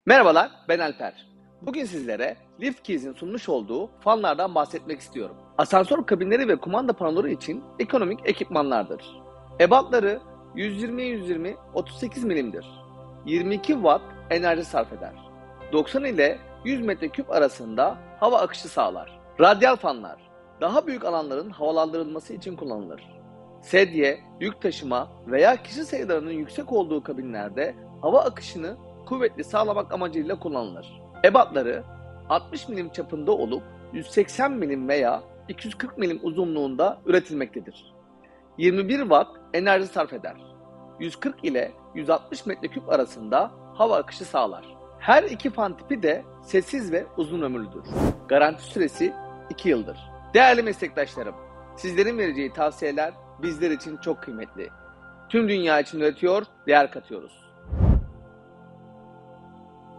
Merhabalar, ben Alper. Bugün sizlere Liftkeys'in sunmuş olduğu fanlardan bahsetmek istiyorum. Asansör kabinleri ve kumanda panoları için ekonomik ekipmanlardır. Ebatları 120-120 38 milimdir. 22 watt enerji sarf eder. 90 ile 100 metreküp arasında hava akışı sağlar. Radyal fanlar daha büyük alanların havalandırılması için kullanılır. Sedye, yük taşıma veya kişi sayılarının yüksek olduğu kabinlerde hava akışını kuvvetli sağlamak amacıyla kullanılır. Ebatları 60 milim çapında olup 180 milim veya 240 milim uzunluğunda üretilmektedir. 21 watt enerji sarf eder. 140 ile 160 metreküp arasında hava akışı sağlar. Her iki fan tipi de sessiz ve uzun ömürlüdür. Garanti süresi 2 yıldır. Değerli meslektaşlarım, sizlerin vereceği tavsiyeler bizler için çok kıymetli. Tüm dünya için üretiyor, değer katıyoruz.